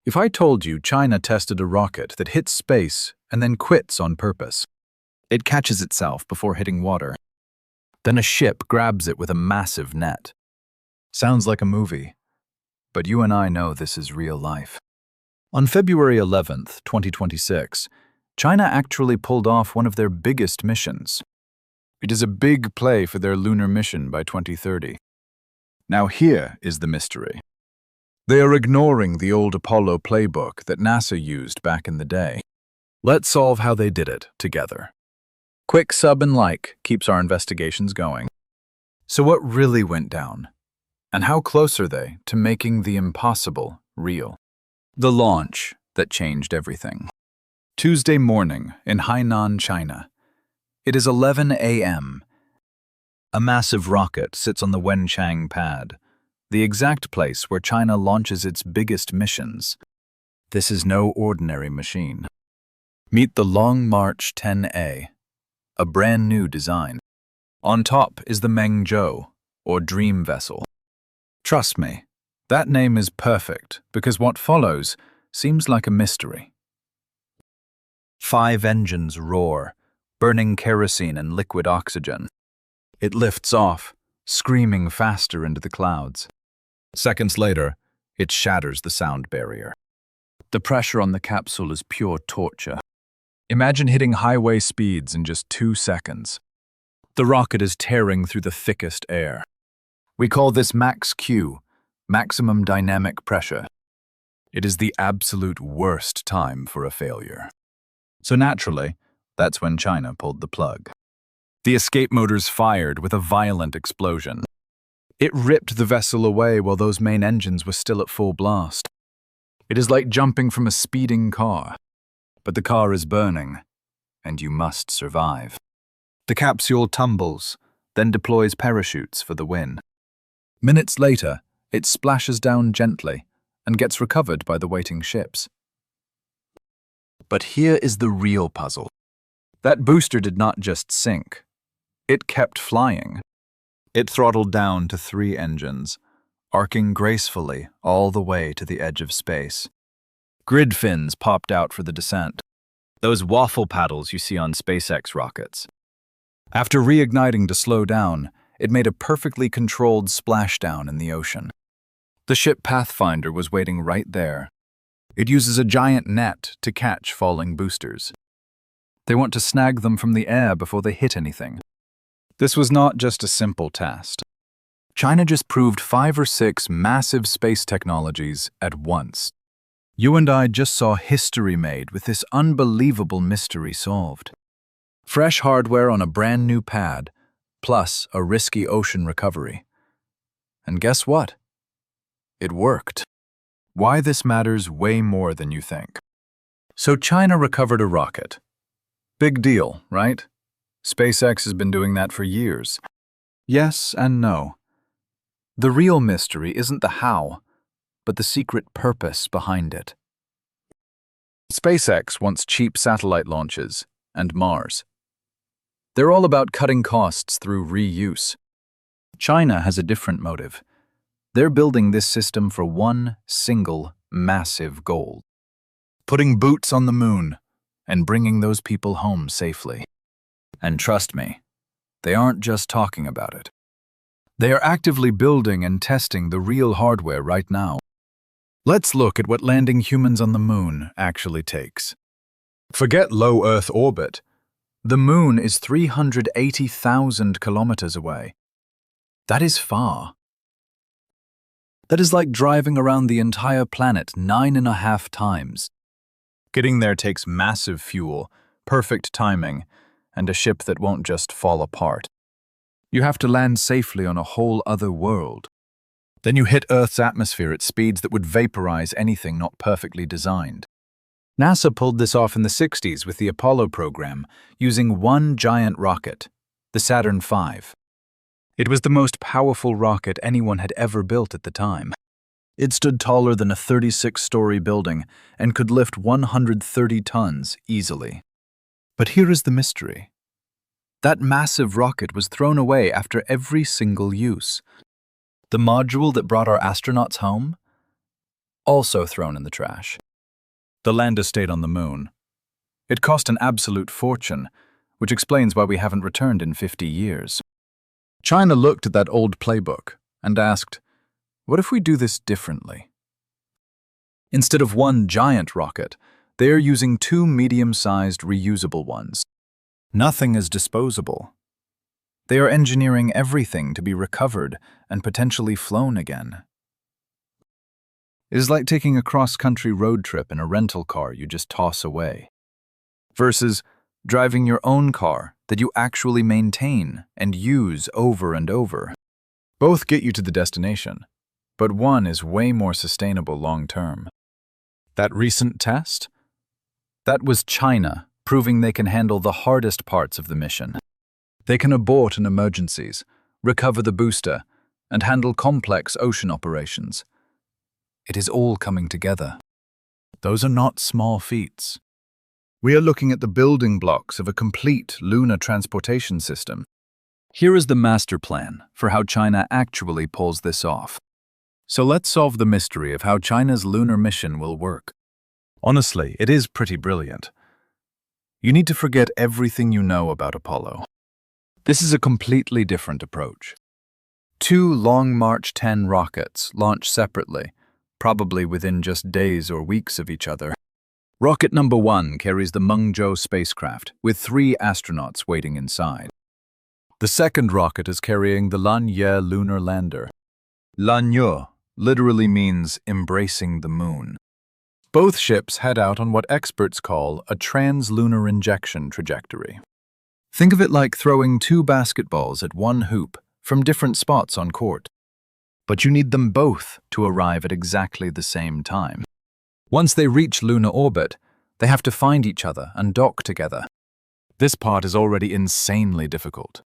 If I told you China tested a rocket that hits space and then quits on purpose, it catches itself before hitting water. Then a ship grabs it with a massive net. Sounds like a movie, but you and I know this is real life. On February 11th, 2026, China actually pulled off one of their biggest missions. It is a big play for their lunar mission by 2030. Now here is the mystery. They are ignoring the old Apollo playbook that NASA used back in the day. Let's solve how they did it together. Quick sub and like keeps our investigations going. So what really went down? And how close are they to making the impossible real? The launch that changed everything. Tuesday morning in Hainan, China. It is 11 a.m. A massive rocket sits on the Wenchang pad, the exact place where China launches its biggest missions. This is no ordinary machine. Meet the Long March-10, a brand new design. On top is the Mengzhou, or dream vessel. Trust me, that name is perfect because what follows seems like a mystery. 5 engines roar, burning kerosene and liquid oxygen. It lifts off, screaming faster into the clouds. Seconds later, it shatters the sound barrier. The pressure on the capsule is pure torture. Imagine hitting highway speeds in just 2 seconds. The rocket is tearing through the thickest air. We call this max Q, maximum dynamic pressure. It is the absolute worst time for a failure. So naturally, that's when China pulled the plug. The escape motors fired with a violent explosion. It ripped the vessel away while those main engines were still at full blast. It is like jumping from a speeding car. But the car is burning, and you must survive. The capsule tumbles, then deploys parachutes for the win. Minutes later, it splashes down gently and gets recovered by the waiting ships. But here is the real puzzle. That booster did not just sink. It kept flying. It throttled down to 3 engines, arcing gracefully all the way to the edge of space. Grid fins popped out for the descent. Those waffle paddles you see on SpaceX rockets. After reigniting to slow down, it made a perfectly controlled splashdown in the ocean. The ship Pathfinder was waiting right there. It uses a giant net to catch falling boosters. They want to snag them from the air before they hit anything. This was not just a simple task. China just proved 5 or 6 massive space technologies at once. You and I just saw history made with this unbelievable mystery solved. Fresh hardware on a brand new pad, plus a risky ocean recovery. And guess what? It worked. Why this matters way more than you think. So China recovered a rocket. Big deal, right? SpaceX has been doing that for years. Yes and no. The real mystery isn't the how, but the secret purpose behind it. SpaceX wants cheap satellite launches and Mars. They're all about cutting costs through reuse. China has a different motive. They're building this system for one single, massive goal: putting boots on the moon and bringing those people home safely. And trust me, they aren't just talking about it. They are actively building and testing the real hardware right now. Let's look at what landing humans on the moon actually takes. Forget low Earth orbit. The moon is 380,000 kilometers away. That is far. That is like driving around the entire planet 9.5 times. Getting there takes massive fuel, perfect timing, and a ship that won't just fall apart. You have to land safely on a whole other world. Then you hit Earth's atmosphere at speeds that would vaporize anything not perfectly designed. NASA pulled this off in the 60s with the Apollo program, using one giant rocket, the Saturn V. It was the most powerful rocket anyone had ever built at the time. It stood taller than a 36-story building and could lift 130 tons easily. But here is the mystery. That massive rocket was thrown away after every single use. The module that brought our astronauts home? also thrown in the trash. The lander stayed on the moon. It cost an absolute fortune, which explains why we haven't returned in 50 years. China looked at that old playbook and asked, what if we do this differently? Instead of one giant rocket, they are using two medium-sized reusable ones. Nothing is disposable. They are engineering everything to be recovered and potentially flown again. It is like taking a cross-country road trip in a rental car you just toss away, versus driving your own car that you actually maintain and use over and over. Both get you to the destination, but one is way more sustainable long-term. That recent test? That was China proving they can handle the hardest parts of the mission. They can abort in emergencies, recover the booster, and handle complex ocean operations. It is all coming together. Those are not small feats. We are looking at the building blocks of a complete lunar transportation system. Here is the master plan for how China actually pulls this off. So let's solve the mystery of how China's lunar mission will work. Honestly, it is pretty brilliant. You need to forget everything you know about Apollo. This is a completely different approach. Two Long March-10 rockets launch separately, probably within just days or weeks of each other. Rocket number 1 carries the Mengzhou spacecraft, with 3 astronauts waiting inside. The second rocket is carrying the Lunar lunar lander. Lunar literally means embracing the moon. Both ships head out on what experts call a trans-lunar injection trajectory. Think of it like throwing 2 basketballs at one hoop from different spots on court. But you need them both to arrive at exactly the same time. Once they reach lunar orbit, they have to find each other and dock together. This part is already insanely difficult.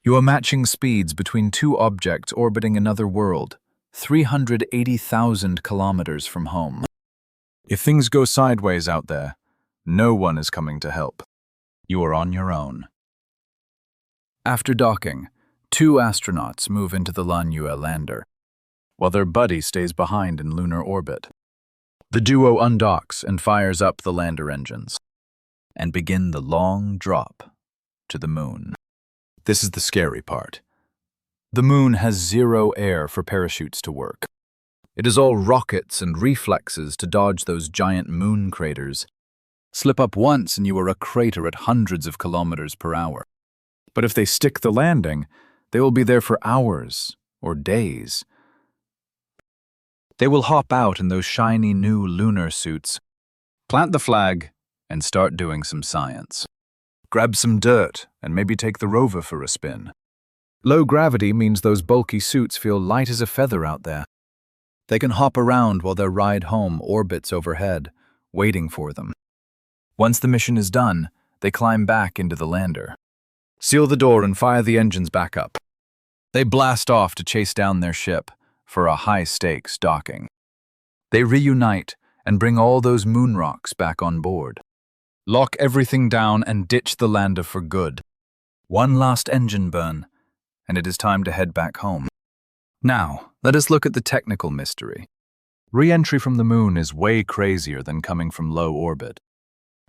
You are matching speeds between 2 objects orbiting another world, 380,000 kilometers from home. If things go sideways out there, no one is coming to help. You are on your own. After docking, 2 astronauts move into the Lunar lander, while their buddy stays behind in lunar orbit. The duo undocks and fires up the lander engines, and begin the long drop to the moon. This is the scary part. The moon has 0 air for parachutes to work. It is all rockets and reflexes to dodge those giant moon craters. Slip up once and you are a crater at hundreds of kilometers per hour. But if they stick the landing, they will be there for hours or days. They will hop out in those shiny new lunar suits, plant the flag, and start doing some science. Grab some dirt and maybe take the rover for a spin. Low gravity means those bulky suits feel light as a feather out there. They can hop around while their ride home orbits overhead, waiting for them. Once the mission is done, they climb back into the lander. Seal the door and fire the engines back up. They blast off to chase down their ship for a high-stakes docking. They reunite and bring all those moon rocks back on board. Lock everything down and ditch the lander for good. One last engine burn, and it is time to head back home. Now, let us look at the technical mystery. Re-entry from the moon is way crazier than coming from low orbit.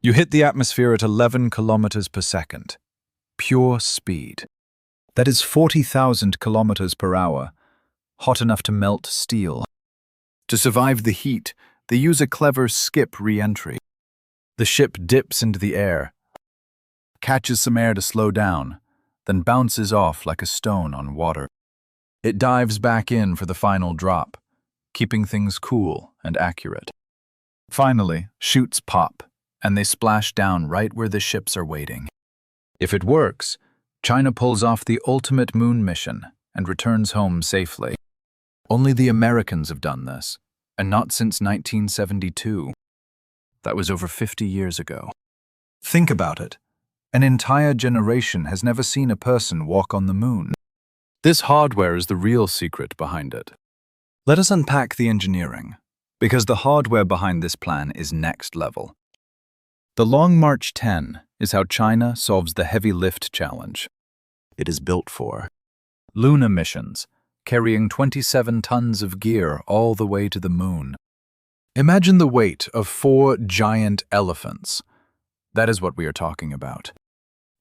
You hit the atmosphere at 11 kilometers per second. Pure speed. That is 40,000 kilometers per hour, hot enough to melt steel. To survive the heat, they use a clever skip re-entry. The ship dips into the air, catches some air to slow down, then bounces off like a stone on water. It dives back in for the final drop, keeping things cool and accurate. Finally, chutes pop, and they splash down right where the ships are waiting. If it works, China pulls off the ultimate moon mission and returns home safely. Only the Americans have done this, and not since 1972. That was over 50 years ago. Think about it. An entire generation has never seen a person walk on the moon. This hardware is the real secret behind it. Let us unpack the engineering, because the hardware behind this plan is next level. The Long March-10 is how China solves the heavy lift challenge. It is built for lunar missions, carrying 27 tons of gear all the way to the moon. Imagine the weight of 4 giant elephants. That is what we are talking about.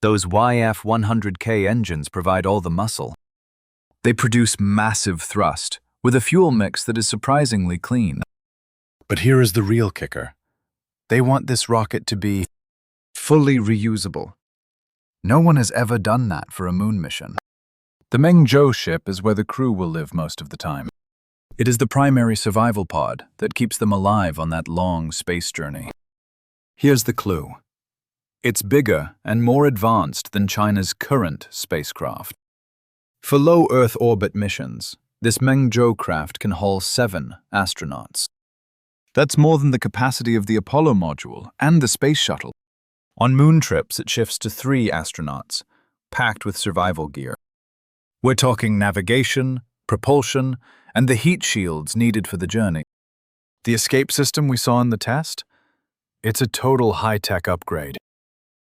Those YF-100K engines provide all the muscle. They produce massive thrust, with a fuel mix that is surprisingly clean. But here is the real kicker. They want this rocket to be fully reusable. No one has ever done that for a moon mission. The Mengzhou ship is where the crew will live most of the time. It is the primary survival pod that keeps them alive on that long space journey. Here's the clue. It's bigger and more advanced than China's current spacecraft. For low Earth orbit missions, this Mengzhou craft can haul 7 astronauts. That's more than the capacity of the Apollo module and the space shuttle. On moon trips, it shifts to 3 astronauts, packed with survival gear. We're talking navigation, propulsion, and the heat shields needed for the journey. The escape system we saw in the test? It's a total high-tech upgrade.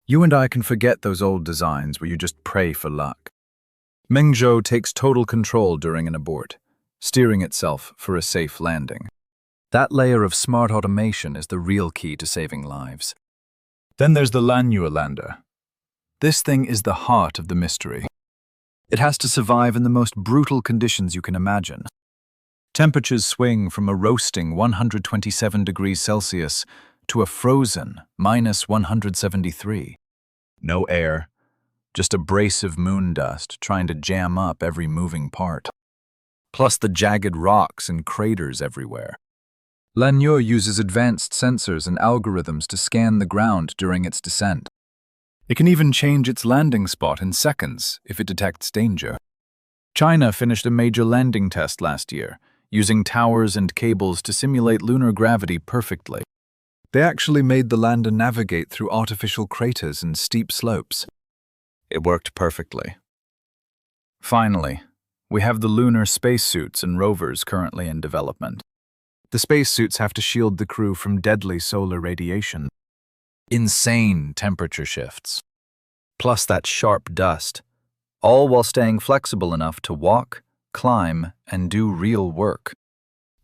You and I can forget those old designs where you just pray for luck. Mengzhou takes total control during an abort, steering itself for a safe landing. That layer of smart automation is the real key to saving lives. Then there's the lunar lander. This thing is the heart of the mystery. It has to survive in the most brutal conditions you can imagine. Temperatures swing from a roasting 127 degrees Celsius to a frozen -173. No air, just abrasive moon dust trying to jam up every moving part. Plus the jagged rocks and craters everywhere. Lunar uses advanced sensors and algorithms to scan the ground during its descent. It can even change its landing spot in seconds if it detects danger. China finished a major landing test last year, using towers and cables to simulate lunar gravity perfectly. They actually made the lander navigate through artificial craters and steep slopes. It worked perfectly. Finally, we have the lunar spacesuits and rovers currently in development. The spacesuits have to shield the crew from deadly solar radiation. Insane temperature shifts. Plus that sharp dust, all while staying flexible enough to walk, climb, and do real work.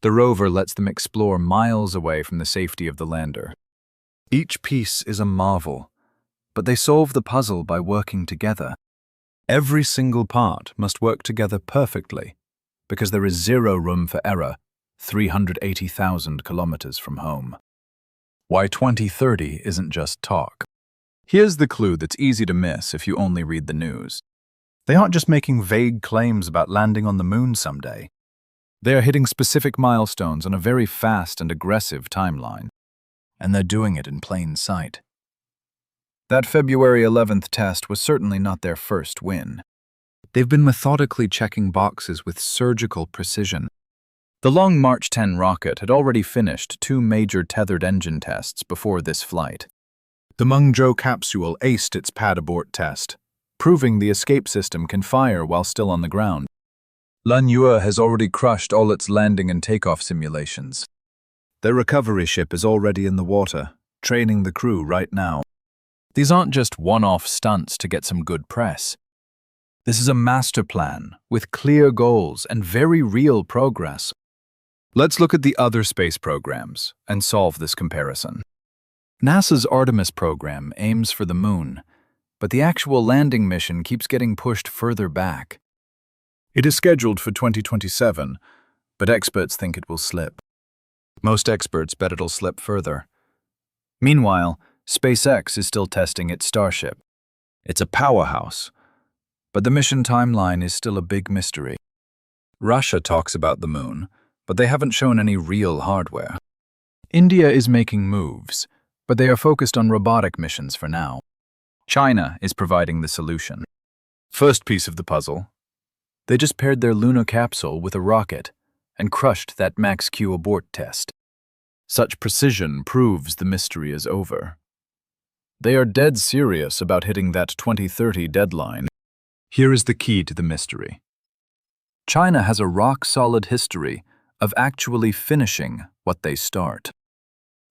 The rover lets them explore miles away from the safety of the lander. Each piece is a marvel, but they solve the puzzle by working together. Every single part must work together perfectly, because there is zero room for error 380,000 kilometers from home. Why 2030 isn't just talk. Here's the clue that's easy to miss if you only read the news. They aren't just making vague claims about landing on the moon someday. They are hitting specific milestones on a very fast and aggressive timeline. And they're doing it in plain sight. That February 11th test was certainly not their first win. They've been methodically checking boxes with surgical precision. The Long March-10 rocket had already finished 2 major tethered engine tests before this flight. The Mengzhou capsule aced its pad abort test, proving the escape system can fire while still on the ground. Lunar has already crushed all its landing and takeoff simulations. Their recovery ship is already in the water, training the crew right now. These aren't just one-off stunts to get some good press. This is a master plan with clear goals and very real progress. Let's look at the other space programs and solve this comparison. NASA's Artemis program aims for the moon, but the actual landing mission keeps getting pushed further back. It is scheduled for 2027, but experts think it will slip. Most experts bet it'll slip further. Meanwhile, SpaceX is still testing its Starship. It's a powerhouse, but the mission timeline is still a big mystery. Russia talks about the moon, but they haven't shown any real hardware. India is making moves, but they are focused on robotic missions for now. China is providing the solution. First piece of the puzzle. They just paired their lunar capsule with a rocket and crushed that Max-Q abort test. Such precision proves the mystery is over. They are dead serious about hitting that 2030 deadline. Here is the key to the mystery. China has a rock-solid history of actually finishing what they start.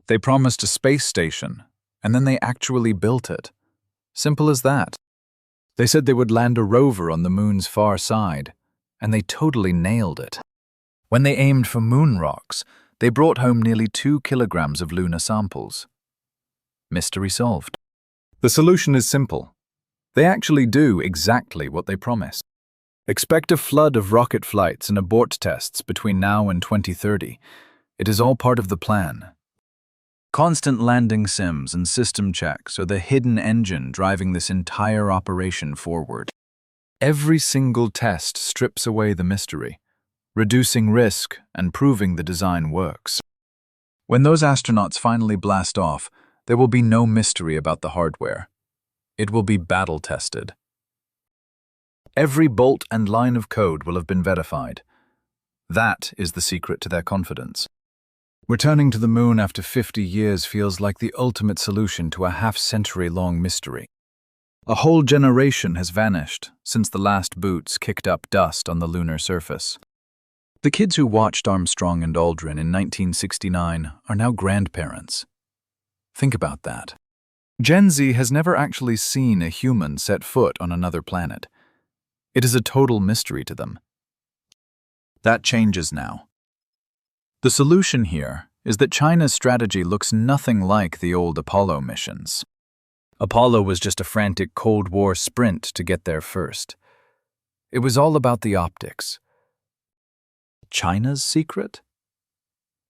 They promised a space station, and then they actually built it. Simple as that. They said they would land a rover on the moon's far side, and they totally nailed it. When they aimed for moon rocks, they brought home nearly 2 kilograms of lunar samples. Mystery solved. The solution is simple. They actually do exactly what they promise. Expect a flood of rocket flights and abort tests between now and 2030. It is all part of the plan. Constant landing sims and system checks are the hidden engine driving this entire operation forward. Every single test strips away the mystery, reducing risk and proving the design works. When those astronauts finally blast off, there will be no mystery about the hardware. It will be battle-tested. Every bolt and line of code will have been verified. That is the secret to their confidence. Returning to the moon after 50 years feels like the ultimate solution to a half-century-long mystery. A whole generation has vanished since the last boots kicked up dust on the lunar surface. The kids who watched Armstrong and Aldrin in 1969 are now grandparents. Think about that. Gen Z has never actually seen a human set foot on another planet. It is a total mystery to them. That changes now. The solution here is that China's strategy looks nothing like the old Apollo missions. Apollo was just a frantic Cold War sprint to get there first. It was all about the optics. China's secret?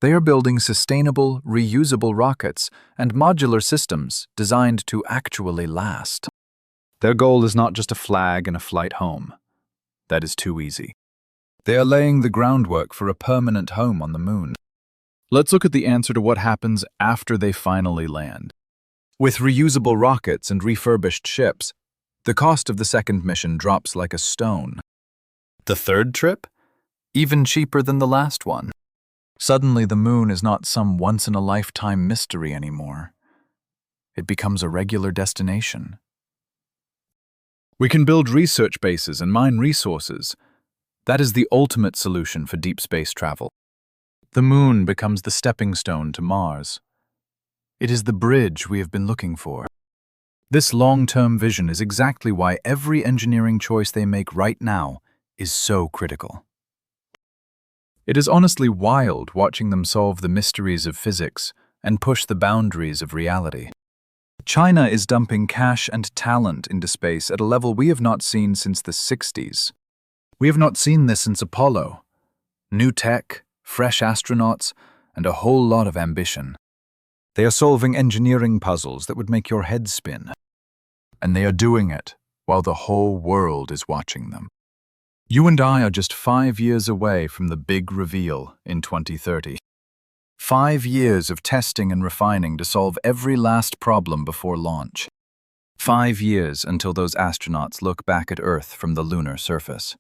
They are building sustainable, reusable rockets and modular systems designed to actually last. Their goal is not just a flag and a flight home. That is too easy. They are laying the groundwork for a permanent home on the moon. Let's look at the answer to what happens after they finally land. With reusable rockets and refurbished ships, the cost of the second mission drops like a stone. The third trip? Even cheaper than the last one. Suddenly, the moon is not some once-in-a-lifetime mystery anymore. It becomes a regular destination. We can build research bases and mine resources. That is the ultimate solution for deep space travel. The moon becomes the stepping stone to Mars. It is the bridge we have been looking for. This long-term vision is exactly why every engineering choice they make right now is so critical. It is honestly wild watching them solve the mysteries of physics and push the boundaries of reality. China is dumping cash and talent into space at a level we have not seen since the 60s. We have not seen this since Apollo. New tech, fresh astronauts, and a whole lot of ambition. They are solving engineering puzzles that would make your head spin. And they are doing it while the whole world is watching them. You and I are just 5 years away from the big reveal in 2030. 5 years of testing and refining to solve every last problem before launch. 5 years until those astronauts look back at Earth from the lunar surface.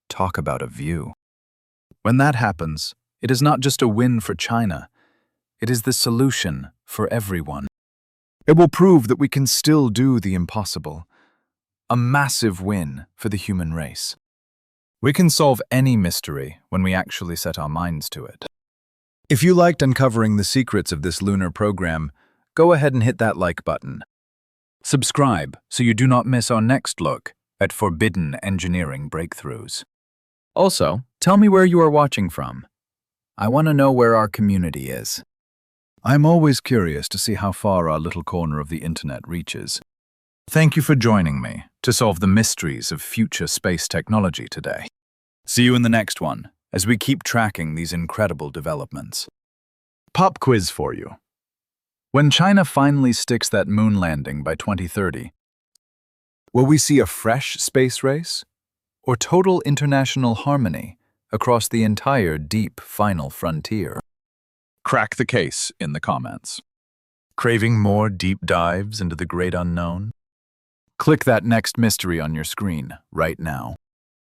Talk about a view. When that happens, it is not just a win for China. It is the solution for everyone. It will prove that we can still do the impossible. A massive win for the human race. We can solve any mystery when we actually set our minds to it. If you liked uncovering the secrets of this lunar program, go ahead and hit that like button. Subscribe so you do not miss our next look at forbidden engineering breakthroughs. Also, tell me where you are watching from. I want to know where our community is. I'm always curious to see how far our little corner of the internet reaches. Thank you for joining me to solve the mysteries of future space technology today. See you in the next one as we keep tracking these incredible developments. Pop quiz for you. When China finally sticks that moon landing by 2030, will we see a fresh space race or total international harmony across the entire deep final frontier? Crack the case in the comments. Craving more deep dives into the great unknown? Click that next mystery on your screen right now.